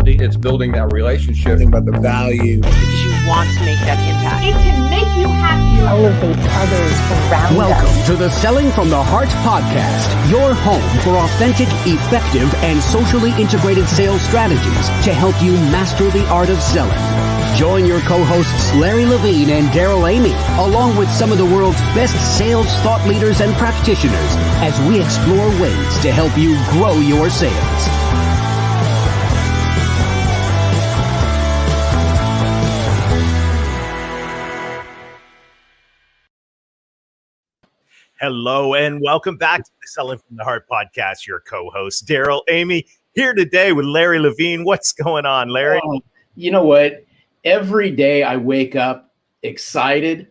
capacity. It's building that relationship. Think about the value. Because you want to make that impact. It can make you happy. Elevate others around Welcome us. to the Selling from the Heart podcast, your home for authentic, effective, and socially integrated sales strategies to help you master the art of selling. Join your co-hosts Larry Levine and Daryl Amy, along with some of the world's best sales thought leaders and practitioners, as we explore ways to help you grow your sales. Hello and welcome back to the Selling from the Heart podcast. Your co-host Daryl Amy here today with Larry Levine. What's going on, Larry? You know what? Every day I wake up excited,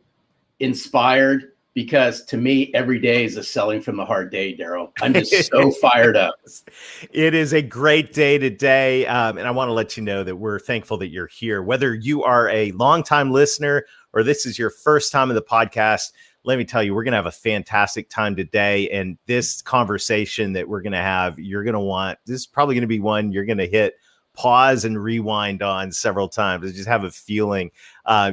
inspired, because to me, every day is a Selling from the Heart day, Daryl. I'm just so fired up. It is a great day today. And I want to let you know that we're thankful that you're here. Whether you are a longtime listener or this is your first time in the podcast, let me tell you, we're going to have a fantastic time today. And this conversation that we're going to have, you're going to want, this is probably going to be one you're going to hit pause and rewind on several times. I just have a feeling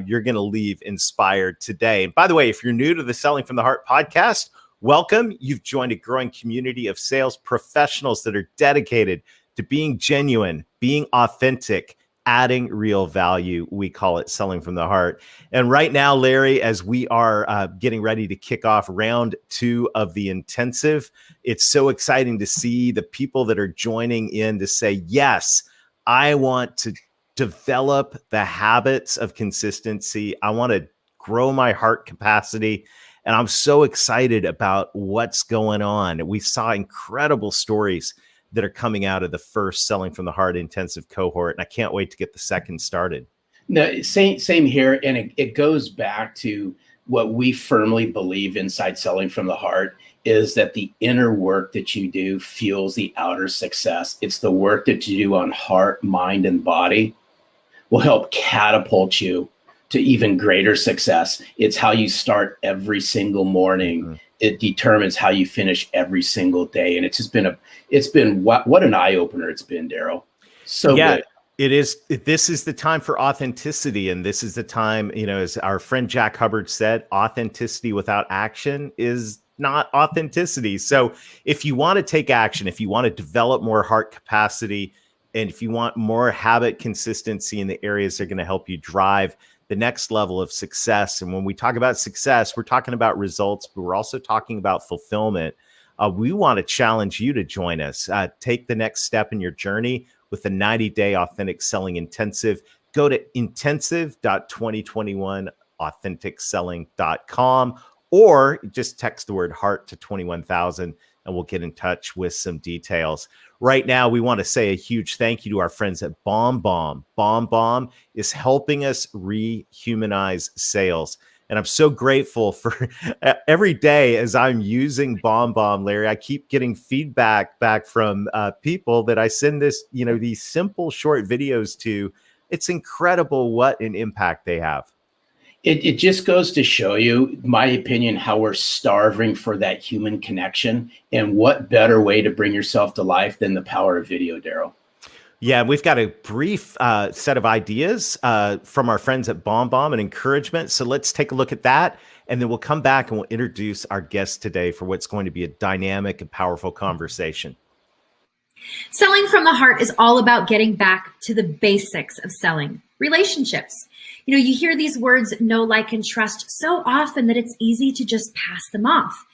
you're going to leave inspired today. And by the way, if you're new to the Selling from the Heart podcast, welcome. You've joined a growing community of sales professionals that are dedicated to being genuine, being authentic, adding real value. We call it Selling from the Heart. And right now, Larry, as we are getting ready to kick off round 2 of the intensive, it's so exciting to see the people that are joining in to say, yes, I want to develop the habits of consistency. I want to grow my heart capacity. And I'm so excited about what's going on. We saw incredible stories that are coming out of the first Selling from the Heart intensive cohort. And I can't wait to get the second started. No, same here. And it goes back to what we firmly believe inside Selling from the Heart is that the inner work that you do fuels the outer success. It's the work that you do on heart, mind, and body will help catapult you to even greater success. It's how you start every single morning. Mm-hmm. It determines how you finish every single day. And it's just been what an eye opener it's been, Daryl. So good. It is. This is the time for authenticity. And this is the time, as our friend Jack Hubbard said, authenticity without action is not authenticity. So if you want to take action, if you want to develop more heart capacity, and if you want more habit consistency in the areas that are going to help you drive the next level of success. And when we talk about success, we're talking about results, but we're also talking about fulfillment. We want to challenge you to join us. Take the next step in your journey with the 90-day authentic selling intensive. Go to intensive.2021authenticselling.com or just text the word heart to 21,000 and we'll get in touch with some details. Right now, we want to say a huge thank you to our friends at BombBomb. BombBomb is helping us rehumanize sales. And I'm so grateful for every day as I'm using BombBomb, Larry, I keep getting feedback back from people that I send these simple short videos to. It's incredible what an impact they have. It just goes to show you, my opinion, how we're starving for that human connection. And what better way to bring yourself to life than the power of video, Daryl? Yeah, we've got a brief set of ideas from our friends at BombBomb and encouragement. So let's take a look at that. And then we'll come back and we'll introduce our guest today for what's going to be a dynamic and powerful conversation. Selling from the Heart is all about getting back to the basics of selling, relationships. You hear these words, know, like, and trust so often that it's easy to just pass them off.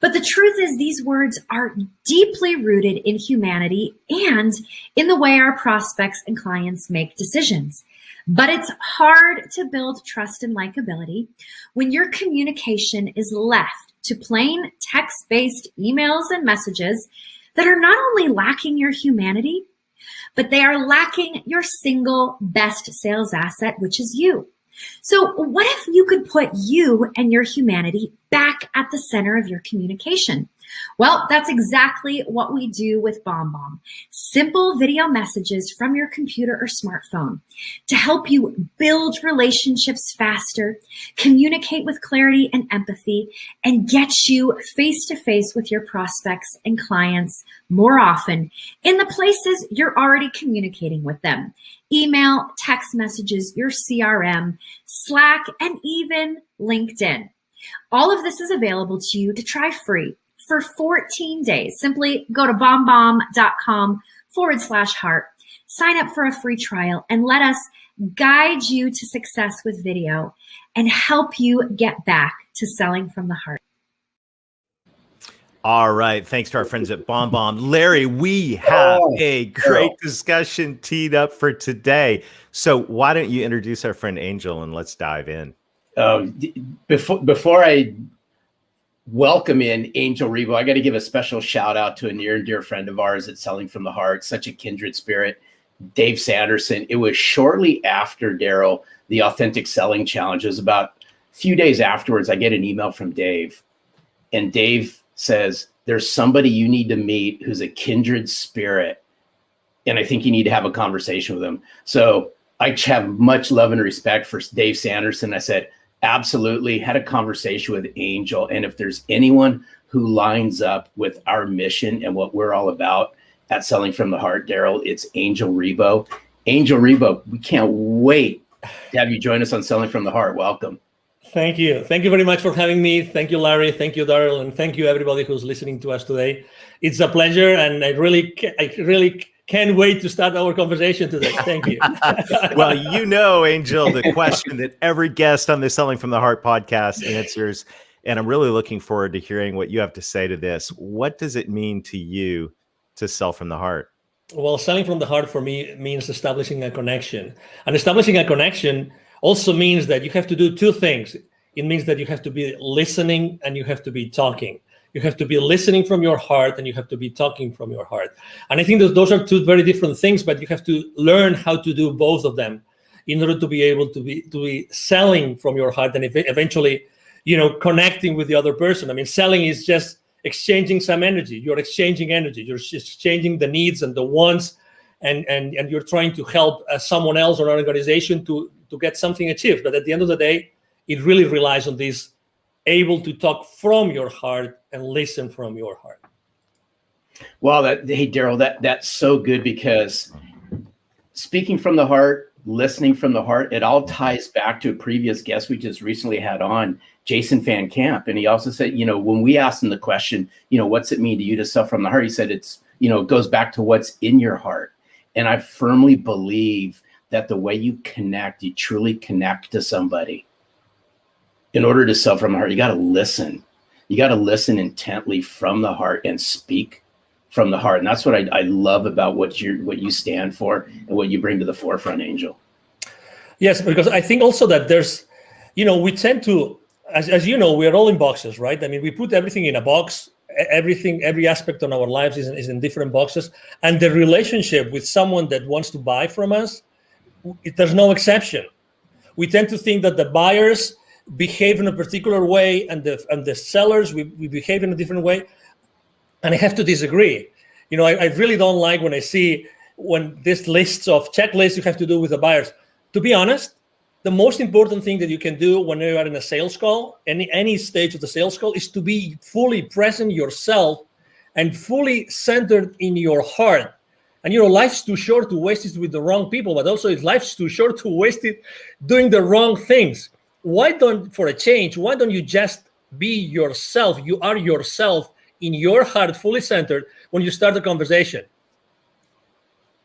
But the truth is these words are deeply rooted in humanity and in the way our prospects and clients make decisions. But it's hard to build trust and likability when your communication is left to plain text-based emails and messages that are not only lacking your humanity, but they are lacking your single best sales asset, which is you. So what if you could put you and your humanity back at the center of your communication. Well, that's exactly what we do with BombBomb. Simple video messages from your computer or smartphone to help you build relationships faster, communicate with clarity and empathy, and get you face to face with your prospects and clients more often in the places you're already communicating with them. Email, text messages, your CRM, Slack, and even LinkedIn. All of this is available to you to try free for 14 days. Simply go to bombbomb.com/heart, sign up for a free trial, and let us guide you to success with video and help you get back to selling from the heart. All right. Thanks to our friends at BombBomb. Larry, we have a great discussion teed up for today. So why don't you introduce our friend Angel and let's dive in. Before I welcome in Angel Ribo, I got to give a special shout out to a near and dear friend of ours at Selling from the Heart, such a kindred spirit, Dave Sanderson. It was shortly after, Daryl, the Authentic Selling Challenge. It was about a few days afterwards, I get an email from Dave, and Dave says, there's somebody you need to meet who's a kindred spirit, and I think you need to have a conversation with him. So I have much love and respect for Dave Sanderson. I said, absolutely. Had a conversation with Angel. And if there's anyone who lines up with our mission and what we're all about at Selling from the Heart, Daryl, it's Angel Ribo. Angel Ribo, we can't wait to have you join us on Selling from the Heart. Welcome. Thank you. Thank you very much for having me. Thank you, Larry. Thank you, Daryl. And thank you, everybody who's listening to us today. It's a pleasure. And I really can't wait to start our conversation today. Thank you. Well, you know, Angel, the question that every guest on the Selling from the Heart podcast answers, and I'm really looking forward to hearing what you have to say to this. What does it mean to you to sell from the heart? Well, selling from the heart for me means establishing a connection. And establishing a connection also means that you have to do two things. It means that you have to be listening and you have to be talking. You have to be listening from your heart and you have to be talking from your heart. And I think that those are two very different things, but you have to learn how to do both of them in order to be able to be selling from your heart and eventually, connecting with the other person. I mean, selling is just exchanging some energy. You're exchanging energy. You're just exchanging the needs and the wants, and you're trying to help someone else or an organization to get something achieved. But at the end of the day, it really relies on this able to talk from your heart and listen from your heart. Well, hey, Daryl, that's so good, because speaking from the heart, listening from the heart, it all ties back to a previous guest we just recently had on, Jason Van Camp. And he also said, when we asked him the question, what's it mean to you to sell from the heart? He said, it goes back to what's in your heart. And I firmly believe that the way you connect, you truly connect to somebody. In order to sell from the heart, you got to listen. You got to listen intently from the heart and speak from the heart. And that's what I love about what you stand for and what you bring to the forefront, Angel. Yes, because I think also that there's, we tend to, as you know, we're all in boxes, right? I mean, we put everything in a box. Every aspect of our lives is in different boxes. And the relationship with someone that wants to buy from us, there's no exception. We tend to think that the buyers behave in a particular way and the sellers, we behave in a different way. And I have to disagree. I really don't like when I see this lists of checklists you have to do with the buyers. To be honest, the most important thing that you can do when you are in a sales call, any stage of the sales call, is to be fully present yourself and fully centered in your heart. And life's too short to waste it with the wrong people, but also life's too short to waste it doing the wrong things. For a change, why don't you just be yourself? You are yourself in your heart, fully centered when you start the conversation.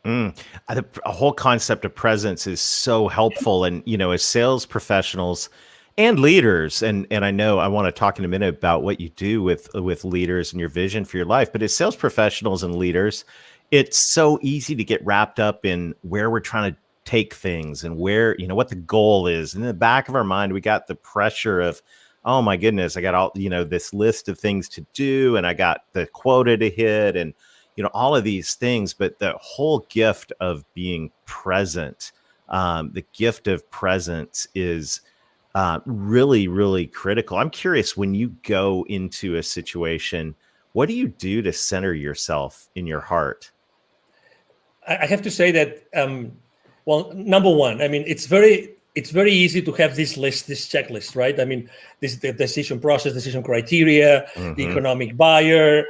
A whole concept of presence is so helpful. And, as sales professionals and leaders, and I know I want to talk in a minute about what you do with leaders and your vision for your life, but as sales professionals and leaders, it's so easy to get wrapped up in where we're trying to take things and where, what the goal is. And in the back of our mind, we got the pressure of, oh my goodness, I got all, this list of things to do, and I got the quota to hit, and, all of these things. But the whole gift of being present, the gift of presence is really, really critical. I'm curious, when you go into a situation, what do you do to center yourself in your heart? I have to say that, well, number one, I mean, it's very easy to have this checklist, right? I mean, the decision process, decision criteria, the economic buyer,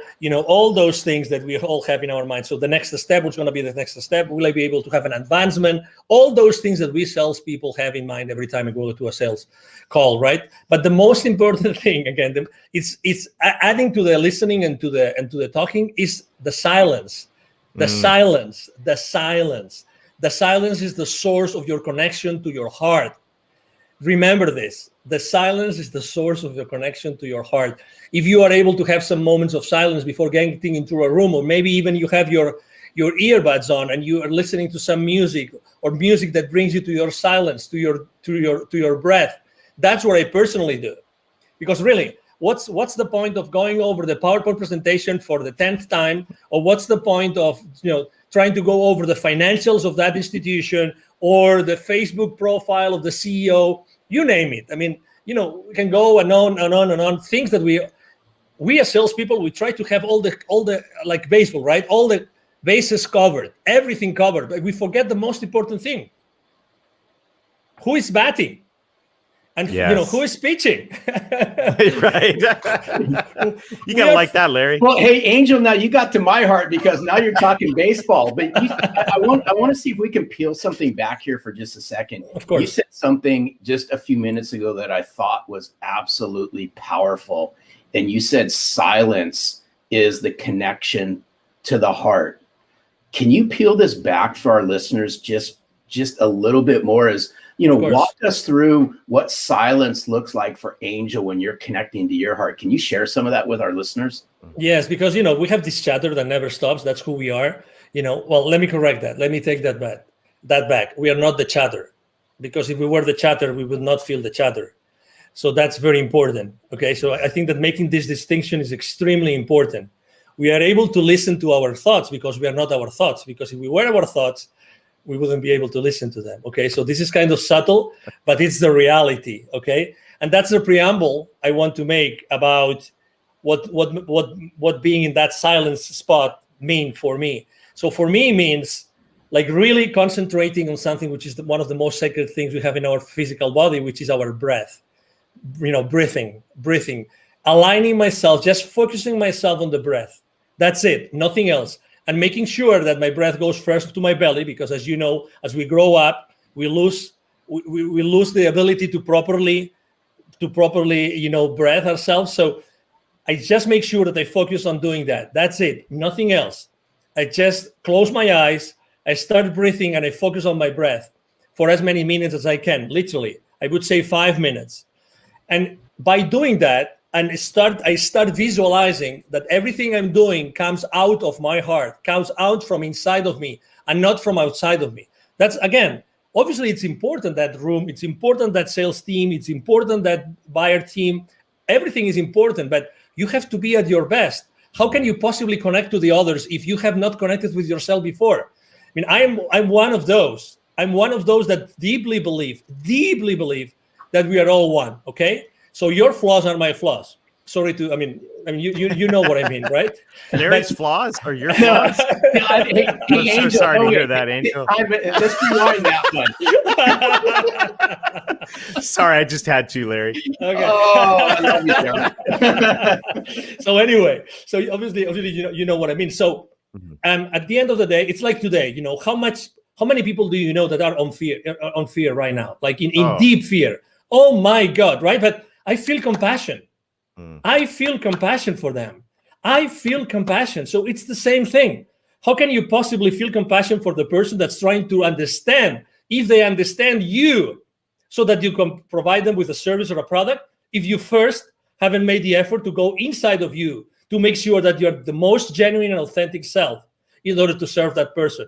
all those things that we all have in our mind. So the next step, what's going to be the next step? Will I be able to have an advancement? All those things that we salespeople have in mind every time we go to a sales call, right? But the most important thing, again, it's adding to the listening and to the talking is the silence. The silence. The silence is the source of your connection to your heart. Remember this. The silence is the source of your connection to your heart. If you are able to have some moments of silence before getting into a room, or maybe even you have your earbuds on and you are listening to some music, or music that brings you to your silence, to your breath, that's what I personally do. Because really, what's the point of going over the PowerPoint presentation for the 10th time, or what's the point of trying to go over the financials of that institution or the Facebook profile of the CEO, you name it. I mean, we can go and on and on and on. Things that we as salespeople, we try to have all the like baseball, right? All the bases covered, everything covered, but we forget the most important thing. Who is batting? And who is pitching? Right. You gotta like that, Larry. Well, hey, Angel, now you got to my heart because now you're talking baseball. But I want to see if we can peel something back here for just a second. Of course. You said something just a few minutes ago that I thought was absolutely powerful. And you said silence is the connection to the heart. Can you peel this back for our listeners just a little bit more? As walk us through what silence looks like for Angel when you're connecting to your heart. Can you share some of that with our listeners? Yes, because, we have this chatter that never stops. That's who we are. Well, let me correct that. Let me take that back. We are not the chatter, because if we were the chatter, we would not feel the chatter. So that's very important. Okay. So I think that making this distinction is extremely important. We are able to listen to our thoughts because we are not our thoughts, because if we were our thoughts, we wouldn't be able to listen to them. Okay, so this is kind of subtle, but it's the reality. Okay, and that's the preamble I want to make about what being in that silence spot mean for me. So for me, means like really concentrating on something which is one of the most sacred things we have in our physical body, which is our breath. Breathing, aligning myself, just focusing myself on the breath. That's it, nothing else. And making sure that my breath goes first to my belly, because as you know, as we grow up, we lose the ability to properly breathe ourselves. So I just make sure that I focus on doing that. That's it, nothing else. I just close my eyes, I start breathing, and I focus on my breath for as many minutes as I can. Literally, I would say 5 minutes. And by doing that, and I start visualizing that everything I'm doing comes out of my heart, comes out from inside of me and not from outside of me. That's, again, obviously it's important, that room, it's important, that sales team, it's important, that buyer team, everything is important, but you have to be at your best. How can you possibly connect to the others if you have not connected with yourself before? I mean, I'm one of those. I'm one of those that deeply believe that we are all one, okay? So your flaws are my flaws. Sorry to, I mean, you know what I mean, right? Larry's flaws or your flaws? Hey, I'm Angel, so sorry to hear that, Angel. Let's rewind that one. Sorry, I just had to, Larry. Okay. Oh, I love you, Jeremy. So anyway, so obviously, you know what I mean. So, at the end of the day, it's like today. How many people do you know that are on fear right now, like in deep fear? Oh my God, right? But I feel compassion. I feel compassion for them. I feel compassion. So it's the same thing. How can you possibly feel compassion for the person that's trying to understand, if they understand you, so that you can provide them with a service or a product, if you first haven't made the effort to go inside of you to make sure that you're the most genuine and authentic self in order to serve that person?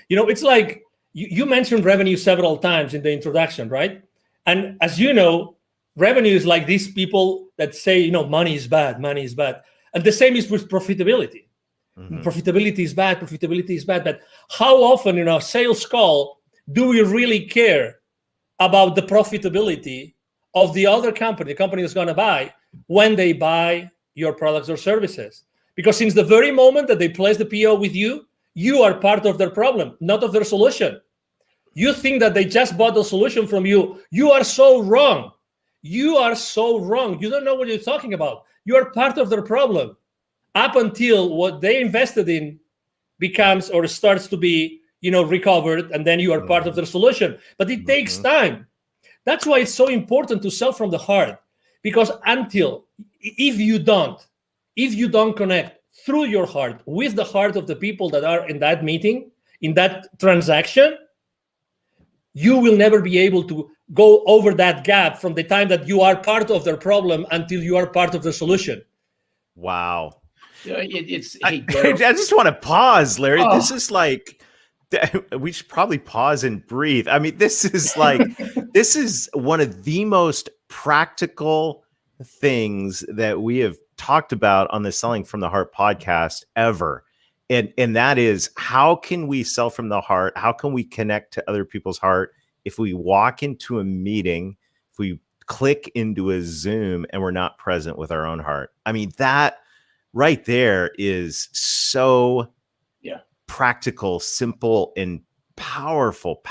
It's like you mentioned revenue several times in the introduction, right? And as you know, revenue is like these people that say, money is bad. And the same is with profitability. Profitability is bad. But how often in our sales call do we really care about the profitability of the other company, the company that's going to buy, when they buy your products or services. Because since the very moment that they place the PO with you, you are part of their problem, not of their solution. You think that they just bought the solution from you. You are so wrong. You are so wrong. You don't know what you're talking about. You are part of their problem up until what they invested in becomes or starts to be, recovered, and then you are part of their solution. But it takes time. That's why it's so important to sell from the heart, because if you don't connect through your heart with the heart of the people that are in that meeting, in that transaction, you will never be able to go over that gap from the time that you are part of their problem until you are part of the solution. Wow. I just want to pause, Larry. This is like, we should probably pause and breathe. I mean, this is one of the most practical things that we have talked about on the Selling from the Heart podcast ever. And that is, how can we sell from the heart? How can we connect to other people's heart if we walk into a meeting, if we click into a Zoom and we're not present with our own heart? I mean, that right there is so practical, simple, and powerful.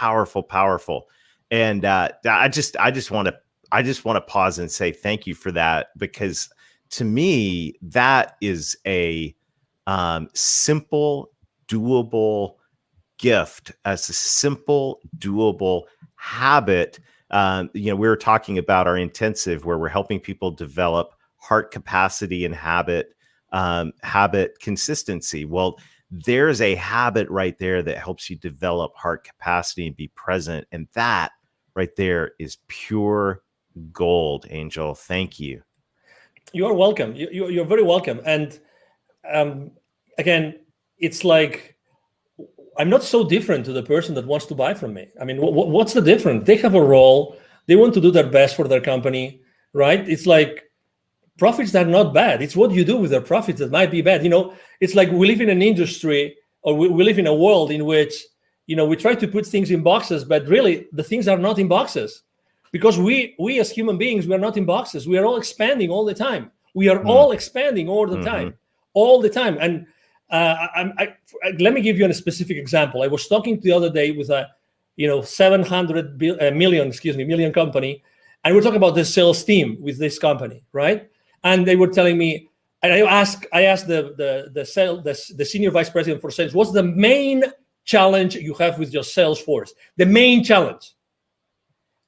And I just want to pause and say thank you for that, because to me, that is a simple, doable gift, as a simple, doable habit. We were talking about our intensive, where we're helping people develop heart capacity and habit consistency. Well, there's a habit right there that helps you develop heart capacity and be present. And that right there is pure gold, Angel. Thank you. You are welcome. You're very welcome. And again, it's like, I'm not so different to the person that wants to buy from me. I mean, what's the difference? They have a role. They want to do their best for their company, right? It's like, profits are not bad. It's what you do with their profits that might be bad. It's like we live in an industry, or we live in a world in which, we try to put things in boxes, but really the things are not in boxes, because we as human beings, we are not in boxes. We are all expanding all the time. We are all expanding all the time, all the time. And let me give you a specific example. I was talking the other day with a 700 million company, and we're talking about the sales team with this company, right? And they were telling me, and I asked the senior vice president for sales, what's the main challenge you have with your sales force? The main challenge.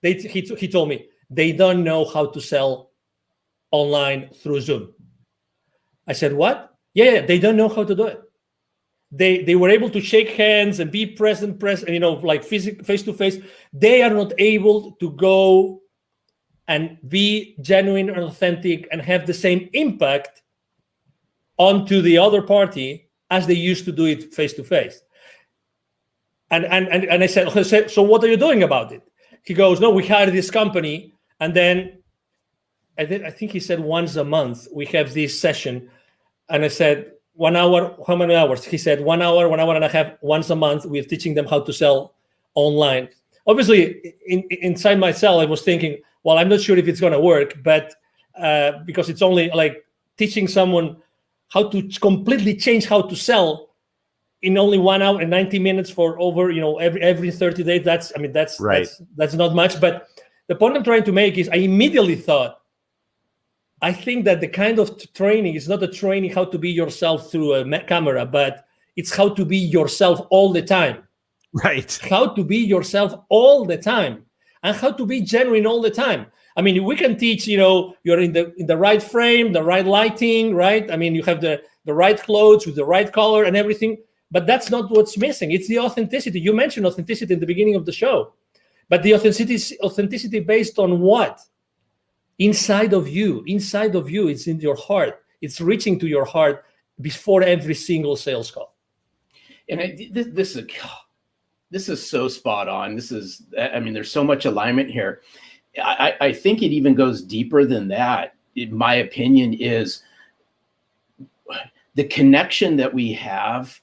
He told me they don't know how to sell online through Zoom. I said, what? Yeah, they don't know how to do it. They were able to shake hands and be present, like face to face. They are not able to go and be genuine and authentic and have the same impact onto the other party as they used to do it face to face. And I said, so what are you doing about it? He goes, no, we hired this company, and then I think he said once a month we have this session. And I said, 1 hour, how many hours? He said 1 hour, 1 hour and a half, once a month. We're teaching them how to sell online. Obviously, inside myself, I was thinking, well, I'm not sure if it's going to work, but because it's only like teaching someone how to completely change how to sell in only 1 hour and 90 minutes for over, every 30 days. That's right. That's not much. But the point I'm trying to make is I immediately thought, I think that the kind of training is not a training how to be yourself through a camera, but it's how to be yourself all the time. Right. How to be yourself all the time, and how to be genuine all the time. I mean, we can teach, you're in the right frame, the right lighting, right? I mean, you have the right clothes with the right color and everything, but that's not what's missing. It's the authenticity. You mentioned authenticity in the beginning of the show, but the authenticity based on what? Inside of you, it's in your heart. It's reaching to your heart before every single sales call. And this is so spot on. There's so much alignment here. I think it even goes deeper than that. In my opinion, is the connection that we have.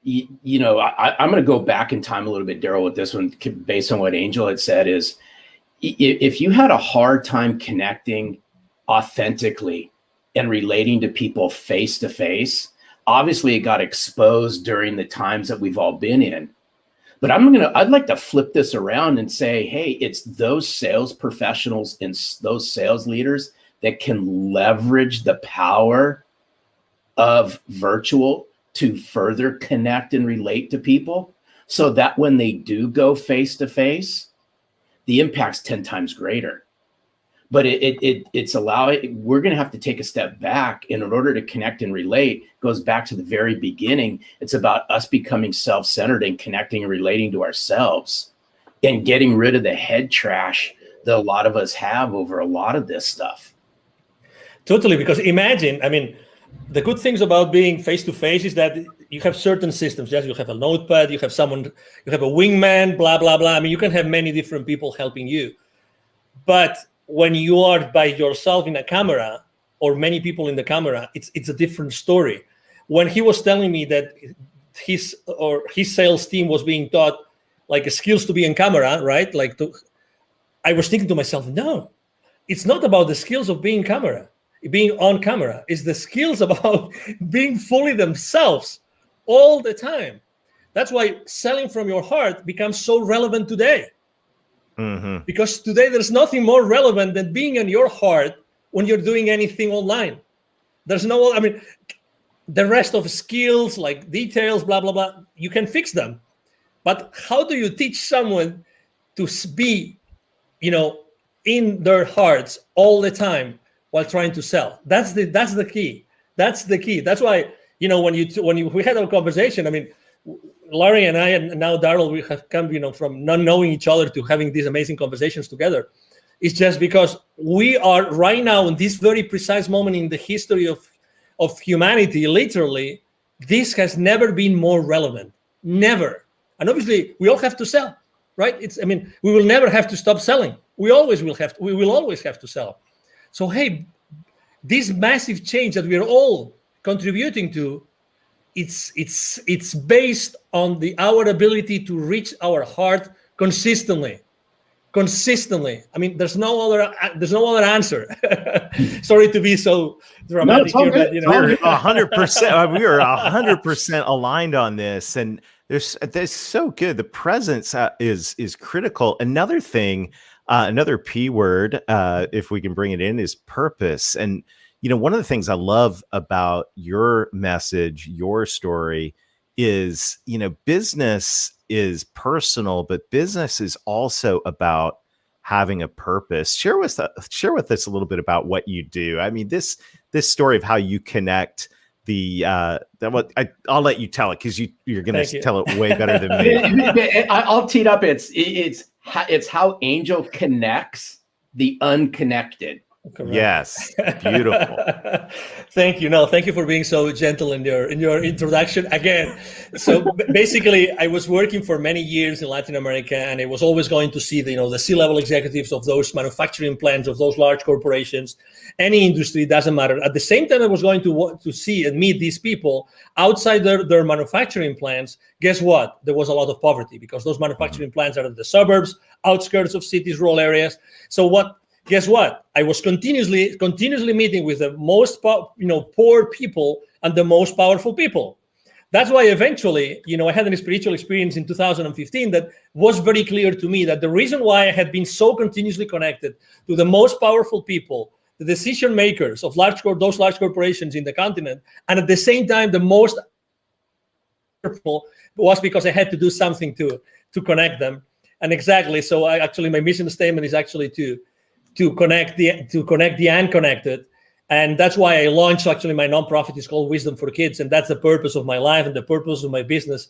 I'm going to go back in time a little bit, Daryl, with this one, based on what Angel had said. Is if you had a hard time connecting authentically and relating to people face to face, obviously it got exposed during the times that we've all been in. But I'd like to flip this around and say, hey, it's those sales professionals and those sales leaders that can leverage the power of virtual to further connect and relate to people, so that when they do go face to face, the impact's 10 times greater. But we're going to have to take a step back. And in order to connect and relate, goes back to the very beginning. It's about us becoming self-centered and connecting and relating to ourselves and getting rid of the head trash that a lot of us have over a lot of this stuff. Totally, because imagine, I mean, the good things about being face-to-face is that you have certain systems. Yes, you have a notepad, you have someone, you have a wingman, blah, blah, blah. I mean, you can have many different people helping you. But when you are by yourself in a camera or many people in the camera, it's a different story. When he was telling me that his sales team was being taught like skills to be in camera, right? I was thinking to myself, no, it's not about the skills of being on camera. It's the skills about being fully themselves all the time. That's why selling from your heart becomes so relevant today. Mm-hmm. Because today there's nothing more relevant than being in your heart when you're doing anything online. There's the rest of skills like details, blah, blah, blah, you can fix them. But how do you teach someone to be, in their hearts all the time while trying to sell? That's the key. That's the key. That's why, when we had our conversation, I mean, Larry and I, and now Daryl, we have come, from not knowing each other to having these amazing conversations together. It's just because we are right now in this very precise moment in the history of humanity, literally, this has never been more relevant. Never. And obviously, we all have to sell, right? We will never have to stop selling. We will always have to sell. So, hey, this massive change that we are all contributing to, it's based on our ability to reach our heart consistently. I mean, there's no other answer. Sorry to be so dramatic here, but we're 100%. We are 100% aligned on this, and there's so good. The presence is critical. Another thing, another P word, if we can bring it in, is purpose. And one of the things I love about your message, your story, is, business is personal, but business is also about having a purpose. Share with us a little bit about what you do. I mean, this story of how you connect I'll let you tell it, because you're going to tell it way better than me. I'll tee it up. It's how Angel connects the unconnected. Correct. Yes, beautiful. Thank you. No, thank you for being so gentle in your introduction again. So basically, I was working for many years in Latin America, and I was always going to see the C-level executives of those manufacturing plants, of those large corporations, any industry, doesn't matter. At the same time, I was going to see and meet these people outside their manufacturing plants. Guess what? There was a lot of poverty, because those manufacturing plants are in the suburbs, outskirts of cities, rural areas. So guess what? I was continuously meeting with the most poor people and the most powerful people. That's why eventually, I had a spiritual experience in 2015 that was very clear to me that the reason why I had been so continuously connected to the most powerful people, the decision makers of those large corporations in the continent, and at the same time the most powerful, was because I had to do something to connect them. And exactly, so my mission statement is actually to connect the unconnected. And that's why I launched my nonprofit. Is called Wisdom for Kids. And that's the purpose of my life and the purpose of my business.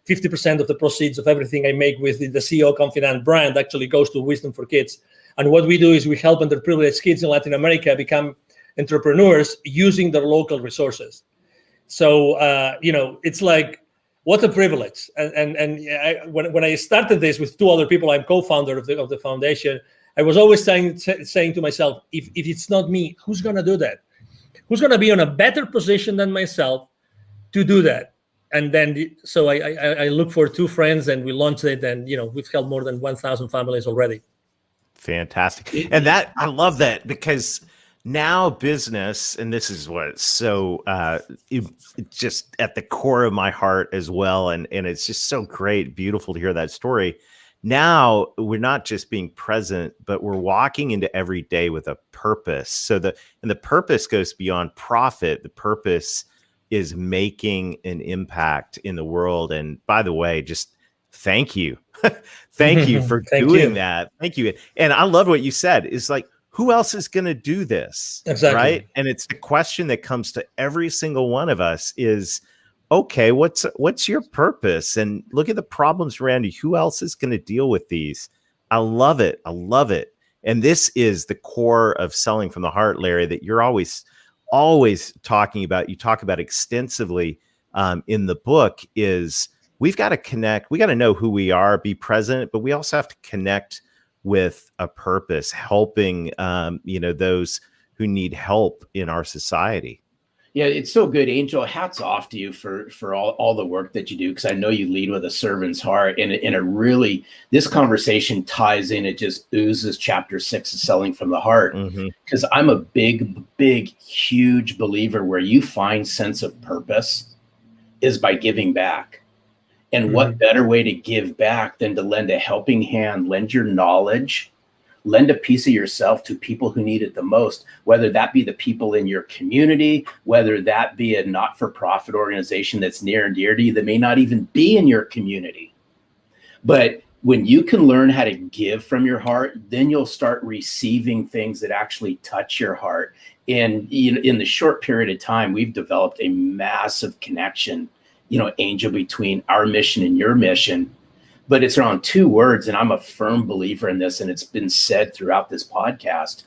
50% of the proceeds of everything I make with the CEO Confidant brand actually goes to Wisdom for Kids. And what we do is we help underprivileged kids in Latin America become entrepreneurs using their local resources. So, it's like, what a privilege. When I started this with two other people, I'm co-founder of the foundation. I was always saying to myself, if it's not me, who's going to do that? Who's going to be in a better position than myself to do that? And then, so I look for two friends, and we launched it, and we've helped more than 1,000 families already. Fantastic. And that, I love that, because now business, and this is what's so it's just at the core of my heart as well. And it's just so great, beautiful to hear that story. Now we're not just being present, but we're walking into every day with a purpose. So the purpose goes beyond profit. The purpose is making an impact in the world. And by the way, just thank you. Thank you for doing that. Thank you. And I love what you said. Is like, who else is going to do this? Exactly. Right. And it's the question that comes to every single one of us is, okay, what's your purpose? And look at the problems around you. Who else is going to deal with these? I love it. I love it. And this is the core of Selling from the Heart, Larry, that you're always talking about. You talk about extensively in the book. Is we've got to connect. We got to know who we are, be present, but we also have to connect with a purpose, helping those who need help in our society. Yeah, it's so good, Angel. Hats off to you for all the work that you do, because I know you lead with a servant's heart, and it really, this conversation ties in. It just oozes chapter 6 of Selling from the Heart, because I'm a big, huge believer where you find sense of purpose is by giving back. And what better way to give back than to lend a helping hand, lend your knowledge, lend a piece of yourself to people who need it the most, whether that be the people in your community, whether that be a not-for-profit organization that's near and dear to you that may not even be in your community. But when you can learn how to give from your heart, then you'll start receiving things that actually touch your heart. And in the short period of time, we've developed a massive connection, Angel, between our mission and your mission. But it's around two words, and I'm a firm believer in this, and it's been said throughout this podcast,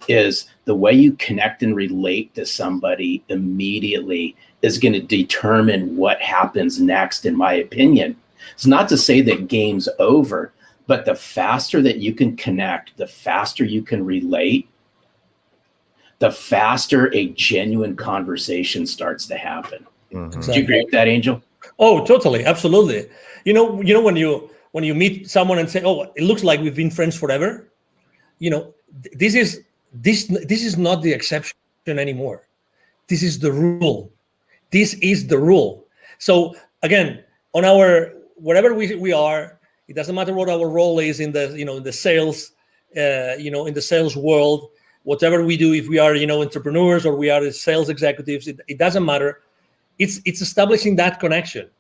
is the way you connect and relate to somebody immediately is going to determine what happens next, in my opinion. It's not to say that game's over, but the faster that you can connect, the faster you can relate, the faster a genuine conversation starts to happen. Exactly. Do you agree with that, Angel? Oh, totally. Absolutely. When you meet someone and say, oh, it looks like we've been friends forever, this is not the exception anymore. This is the rule. This is the rule. So again, on wherever we are, it doesn't matter what our role is in the sales, in the sales world, whatever we do, if we are, entrepreneurs or we are sales executives, it doesn't matter. It's establishing that connection.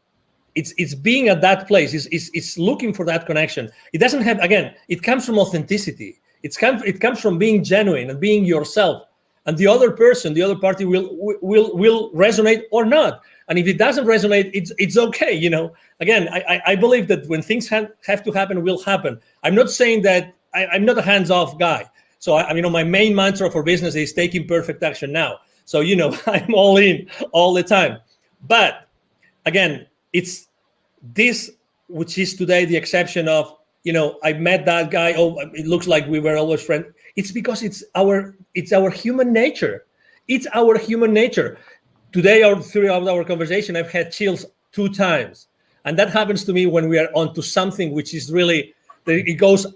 It's being at that place. It's looking for that connection. It doesn't have, again, it comes from authenticity. It comes from being genuine and being yourself. And the other person, the other party will resonate or not. And if it doesn't resonate, it's okay. Again, I believe that when things have to happen, will happen. I'm not saying that I'm not a hands-off guy. So my main mantra for business is taking perfect action now. So, I'm all in all the time. But again, it's this, which is today the exception of, I met that guy. Oh, it looks like we were always friends. It's because it's our human nature. It's our human nature. Today, or throughout our conversation, I've had chills 2 times. And that happens to me when we are onto something which is really, it goes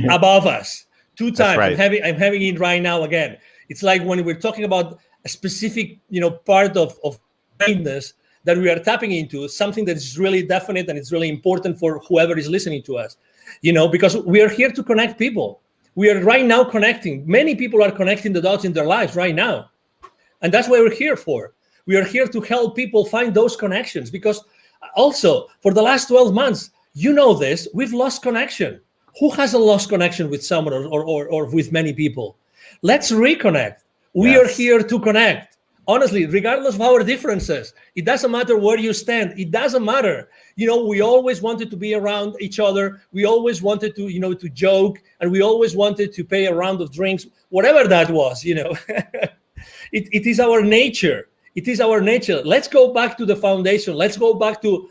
above us. 2 times. Right. I'm having it right now again. It's like when we're talking about a specific, part of kindness that we are tapping into, something that is really definite and it's really important for whoever is listening to us, because we are here to connect people. We are right now connecting. Many people are connecting the dots in their lives right now. And that's what we're here for. We are here to help people find those connections, because also for the last 12 months, this, we've lost connection. Who hasn't lost connection with someone or with many people? Let's reconnect. We are here to connect. Honestly, regardless of our differences, it doesn't matter where you stand. It doesn't matter. We always wanted to be around each other. We always wanted to, to joke, and we always wanted to pay a round of drinks, whatever that was, It is our nature. It is our nature. Let's go back to the foundation. Let's go back to,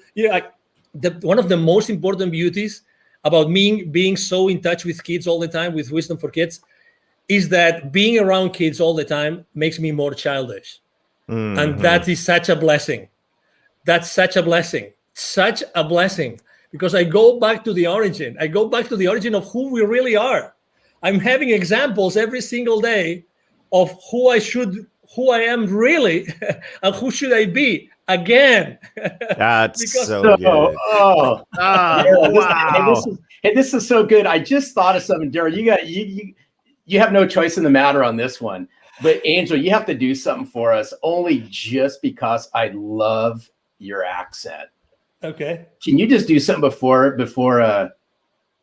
one of the most important beauties about me being so in touch with kids all the time, with Wisdom for Kids, is that being around kids all the time makes me more childish. And that is such a blessing. That's such a blessing. Such a blessing. Because I go back to the origin. I go back to the origin of who we really are. I'm having examples every single day of who I am really, and who should I be again. That's Because- so good. Oh, Oh, wow. this is so good. I just thought of something, Daryl. You have no choice in the matter on this one. But Angel, you have to do something for us, only just because I love your accent. Okay. Can you just do something before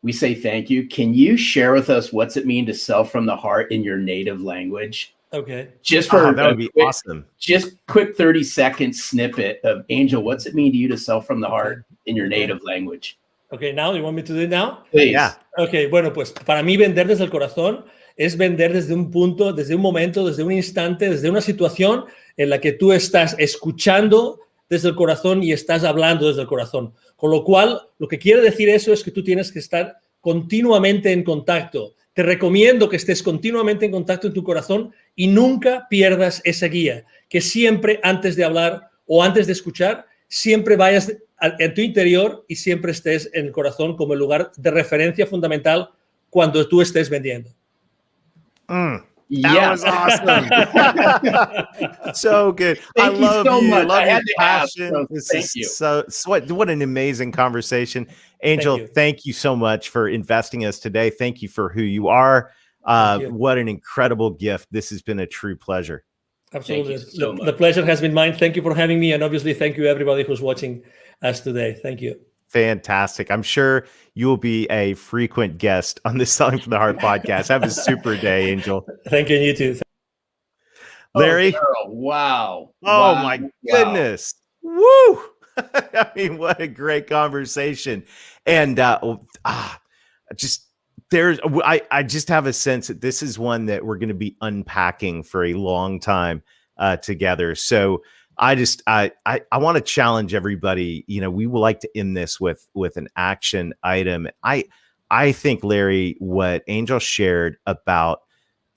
we say thank you? Can you share with us what's it mean to sell from the heart in your native language? Okay. Just for That would be awesome. Just quick 30-second snippet of Angel. What's it mean to you to sell from the heart in your native language? Okay, now you want me to do it now? Please. Yeah. Ok, bueno, pues para mí vender desde el corazón es vender desde un punto, desde un momento, desde un instante, desde una situación en la que tú estás escuchando desde el corazón y estás hablando desde el corazón. Con lo cual, lo que quiere decir eso es que tú tienes que estar continuamente en contacto. Te recomiendo que estés continuamente en contacto en tu corazón y nunca pierdas esa guía. Que siempre antes de hablar o antes de escuchar, siempre vayas en tu interior y siempre estés en el corazón como el lugar de referencia fundamental cuando tú estés vendiendo. That Yes. was awesome. So good. Thank I you love so you. much. Love I your had to ask, passion. so This thank is you. so what an amazing conversation. Angel, you. thank you so much for investing us today. Thank you for who you are. Thank you. What an incredible gift. This has been a true pleasure. Absolutely. Thank you so much. The pleasure has been mine. Thank you for having me. And obviously, thank you everybody who's watching us today. Thank you. Fantastic. I'm sure you will be a frequent guest on the Selling from the Heart podcast. Have a super day, Angel. Thank you, and you too. Larry. Oh, Daryl, wow. Oh Wow. my Wow. goodness. Woo. I mean, what a great conversation. And I just have a sense that this is one that we're going to be unpacking for a long time together. So I want to challenge everybody. You know, we would like to end this with an action item. I think, Larry, what Angel shared about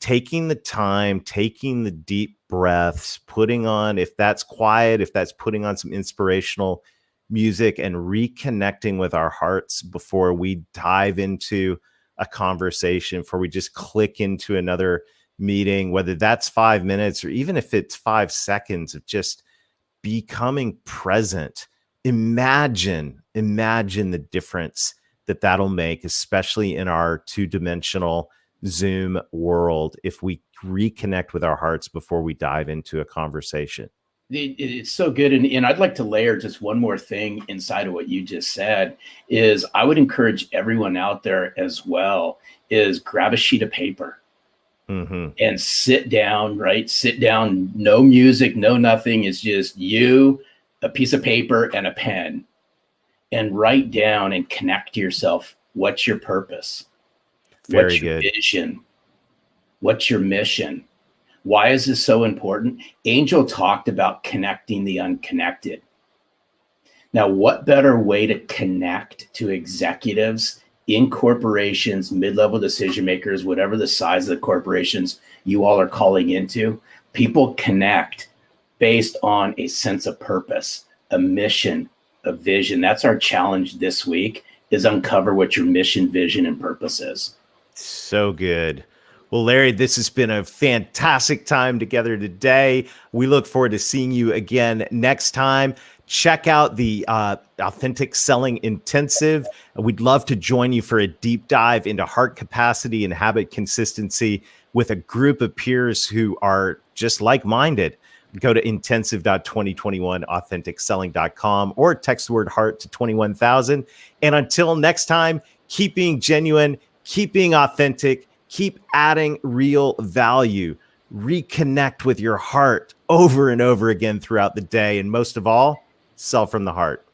taking the time, taking the deep breaths, putting on, if that's quiet, if that's putting on some inspirational music and reconnecting with our hearts before we dive into a conversation, before we just click into another meeting, whether that's 5 minutes or even if it's 5 seconds of just becoming present. Imagine the difference that'll make, especially in our two-dimensional Zoom world, if we reconnect with our hearts before we dive into a conversation. It's so good. And I'd like to layer just one more thing inside of what you just said is I would encourage everyone out there as well is grab a sheet of paper and sit down, right? Sit down, no music, no nothing. It's just you, a piece of paper and a pen, and write down and connect to yourself. What's your purpose? What's your vision? What's your mission? Why is this so important? Angel talked about connecting the unconnected. Now, what better way to connect to executives in corporations, mid-level decision makers, whatever the size of the corporations you all are calling into? People connect based on a sense of purpose, a mission, a vision. That's our challenge this week, is uncover what your mission, vision, and purpose is. So good. Well, Larry, this has been a fantastic time together today. We look forward to seeing you again next time. Check out the Authentic Selling Intensive. We'd love to join you for a deep dive into heart capacity and habit consistency with a group of peers who are just like-minded. Go to intensive.2021authenticselling.com or text the word heart to 21,000. And until next time, keep being genuine, keep being authentic, keep adding real value, reconnect with your heart over and over again throughout the day. And most of all, sell from the heart.